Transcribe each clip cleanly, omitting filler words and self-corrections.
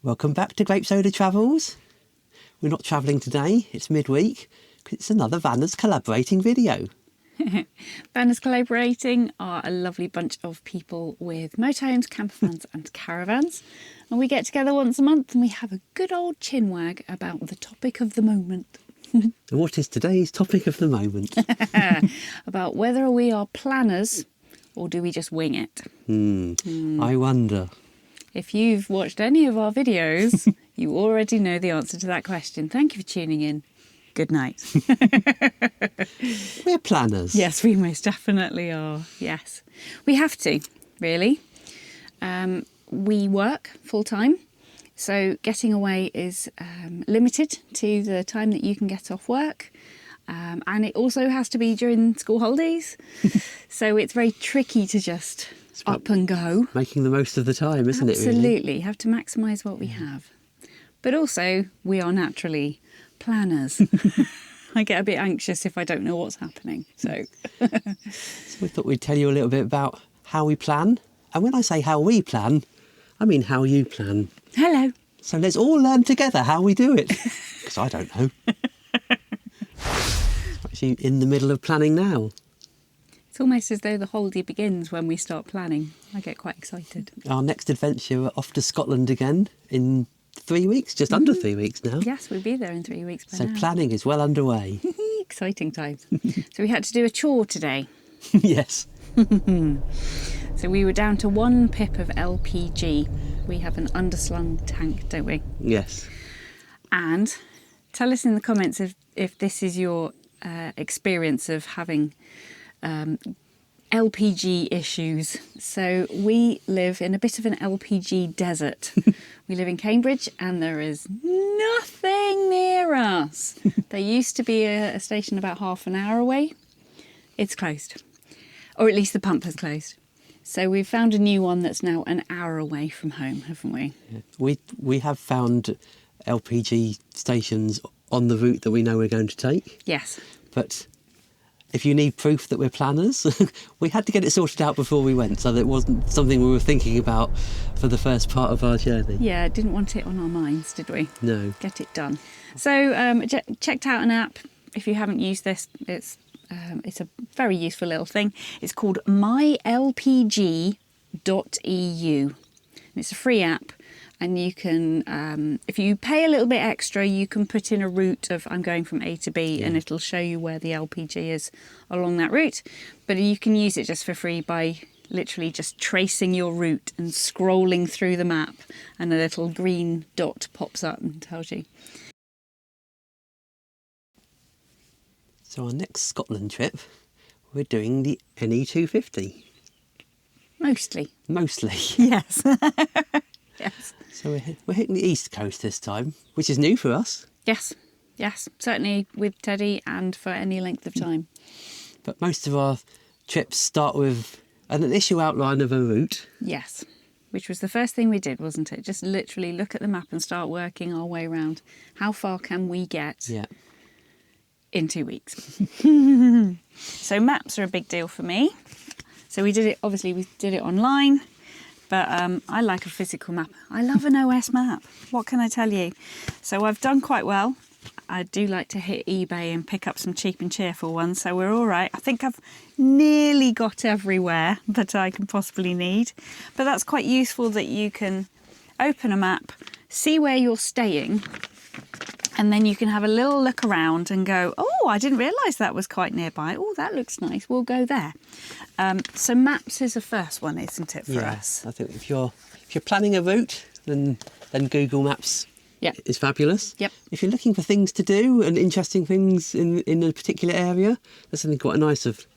Welcome back to Grape Soda Travels. We're not travelling today, it's midweek, because it's another Vanners collaborating video. Vanners Collaborating are a lovely bunch of people with motorhomes, campervans and caravans. And we get together once a month and we have a good old chinwag about the topic of the moment. And what is today's topic of the moment? About whether we are planners or do we just wing it. I wonder. If you've watched any of our videos, you already know the answer to that question. Thank you for tuning in. Good night. We're planners. Yes, we most definitely are. Yes. We have to, really. We work full time, so getting away is limited to the time that you can get off work. And it also has to be during school holidays. So it's very tricky to just up and go. Making the most of the time, isn't it, really? Absolutely. You have to maximise what we have. But also, we are naturally planners. I get a bit anxious if I don't know what's happening. So we thought we'd tell you a little bit about how we plan. And when I say how we plan, I mean how you plan. Hello. So let's all learn together how we do it. Because I don't know. Actually in the middle of planning now. It's almost as though the holiday begins when we start planning. I get quite excited. Our next adventure, we're off to Scotland again in 3 weeks, just under 3 weeks now. Yes, we'll be there in 3 weeks by So now. planning is well underway. Exciting times. So we had to do a chore today. Yes. So we were down to 1 pip of LPG. We have an underslung tank, don't we? Yes. And tell us in the comments if this is your experience of having LPG issues. So we live in a bit of an LPG desert. We live in Cambridge and there is nothing near us. There used to be a station about half an hour away. It's closed, or at least the pump has closed. So we've found a new one that's now an hour away from home, haven't we? Yeah. We have found LPG stations on the route that we know we're going to take. Yes. But if you need proof that we're planners, we had to get it sorted out before we went, so that it wasn't something we were thinking about for the first part of our journey. Yeah, didn't want it on our minds, did we? No. Get it done. So checked out an app. If you haven't used this, it's a very useful little thing. It's called mylpg.eu. And it's a free app. And you can, if you pay a little bit extra, you can put in a route of I'm going from A to B and it'll show you where the LPG is along that route. But you can use it just for free by literally just tracing your route and scrolling through the map and a little green dot pops up and tells you. So our next Scotland trip, we're doing the NE250. Mostly. Mostly. Yes. Yes. So we're hitting the East Coast this time, which is new for us. Yes. Yes. Certainly with Teddy and for any length of time. But most of our trips start with an initial outline of a route. Yes. Which was the first thing we did, wasn't it? Just literally look at the map and start working our way around. How far can we get in 2 weeks? So maps are a big deal for me. So we did it online. But I like a physical map. I love an OS map. What can I tell you? So I've done quite well. I do like to hit eBay and pick up some cheap and cheerful ones. So we're all right. I think I've nearly got everywhere that I can possibly need. But that's quite useful that you can open a map, see where you're staying, and then you can have a little look around and go, oh, I didn't realise that was quite nearby. Oh, that looks nice. We'll go there. So maps is the first one, isn't it, for us? I think if you're planning a route, then Google Maps is fabulous. Yep. If you're looking for things to do and interesting things in a particular area, there's something quite nice of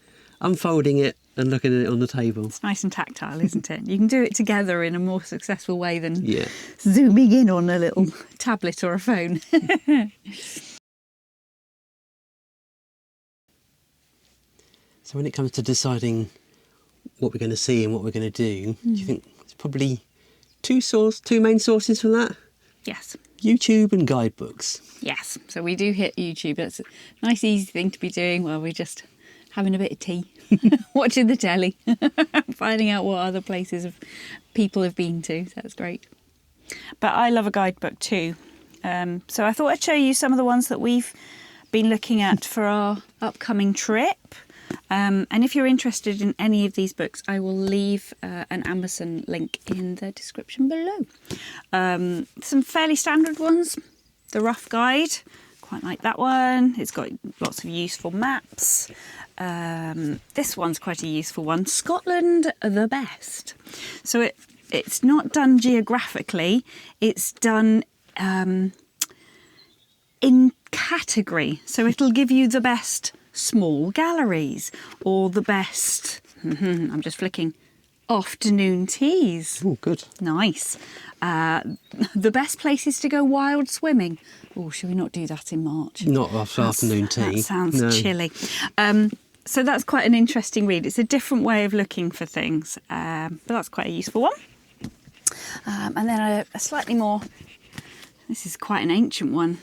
unfolding it and looking at it on the table. It's nice and tactile, isn't it? You can do it together in a more successful way than Yeah. zooming in on a little tablet or a phone. So when it comes to deciding what we're going to see and what we're going to do, do you think it's probably two main sources for that? Yes. YouTube and guidebooks. Yes. So we do hit YouTube. That's a nice, easy thing to be doing while we're just having a bit of tea, watching the telly, finding out what other places people have been to. So that's great. but I love a guidebook too. So I thought I'd show you some of the ones that we've been looking at for our upcoming trip. And if you're interested in any of these books, I will leave an Amazon link in the description below. Some fairly standard ones. The Rough Guide, quite like that one. It's got lots of useful maps. This one's quite a useful one. Scotland the Best. So it's not done geographically, it's done in category. So it'll give you the best small galleries or the best, I'm just flicking, afternoon teas. Oh, good. Nice. The best places to go wild swimming. Oh, should we not do that in March? Not after afternoon tea. That sounds No. chilly. So that's quite an interesting read. It's a different way of looking for things, but that's quite a useful one. And then a slightly more, this is quite an ancient one,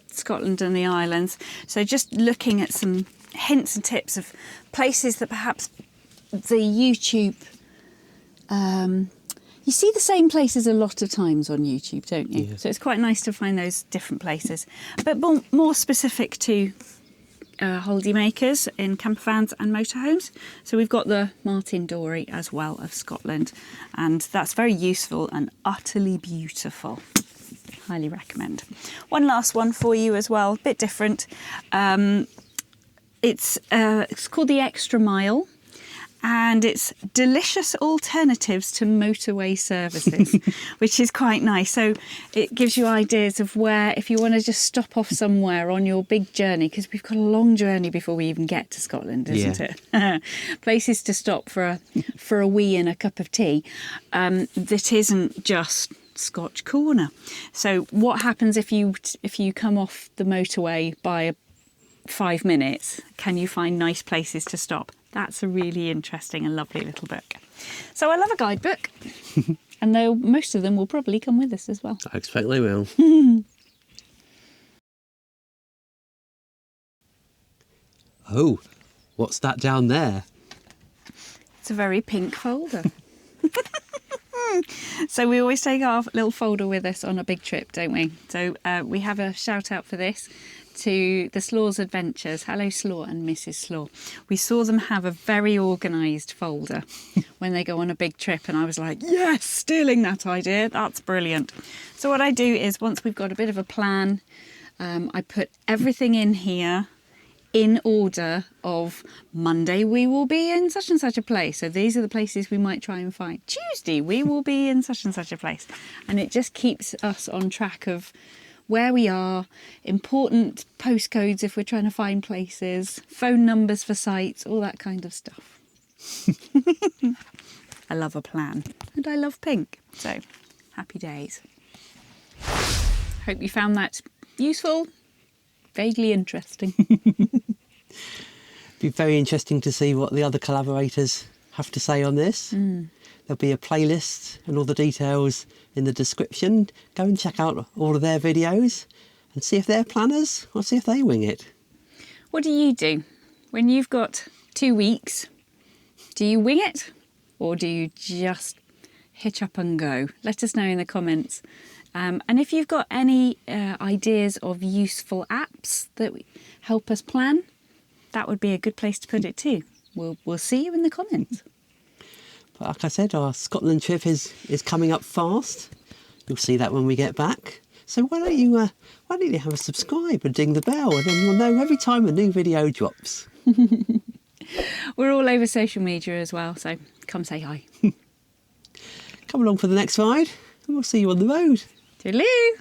Scotland and the Islands. So just looking at some hints and tips of places that perhaps the YouTube, you see the same places a lot of times on YouTube, don't you? Yeah. So it's quite nice to find those different places, but more specific to holiday makers in campervans and motorhomes. So we've got the Martin Dorey as well of Scotland, and that's very useful and utterly beautiful. Highly recommend. One last one for you as well, a bit different. It's called The Extra Mile, and it's delicious alternatives to motorway services, which is quite nice. So it gives you ideas of where, if you want to just stop off somewhere on your big journey, because we've got a long journey before we even get to Scotland, isn't it? Places to stop for a wee and a cup of tea that isn't just Scotch corner. So what happens if you come off the motorway by 5 minutes? Can you find nice places to stop? That's a really interesting and lovely little book. So I love a guidebook, and most of them will probably come with us as well. I expect they will. Oh, what's that down there? It's a very pink folder. So we always take our little folder with us on a big trip, don't we? So we have a shout out for this to the Slaw's Adventures. Hello Slaw and Mrs. Slaw. We saw them have a very organised folder when they go on a big trip, and I was like, yes, stealing that idea. That's brilliant. So what I do is, once we've got a bit of a plan, I put everything in here in order of Monday we will be in such and such a place. So these are the places we might try and find. Tuesday we will be in such and such a place. And it just keeps us on track of where we are, important postcodes if we're trying to find places, phone numbers for sites, all that kind of stuff. I love a plan, and I love pink. So happy days. Hope you found that useful. Vaguely interesting. Be very interesting to see what the other collaborators have to say on this. There'll be a playlist and all the details in the description. Go and check out all of their videos and see if they're planners or see if they wing it. What do you do when you've got 2 weeks? Do you wing it, or do you just hitch up and go? Let us know in the comments. And if you've got any ideas of useful apps that help us plan, that would be a good place to put it too. We'll see you in the comments. But like I said, our Scotland trip is coming up fast. You'll see that when we get back. So why don't you have a subscribe and ding the bell, and then you'll know every time a new video drops. We're all over social media as well, so come say hi. Come along for the next ride, and we'll see you on the road. Toodaloo!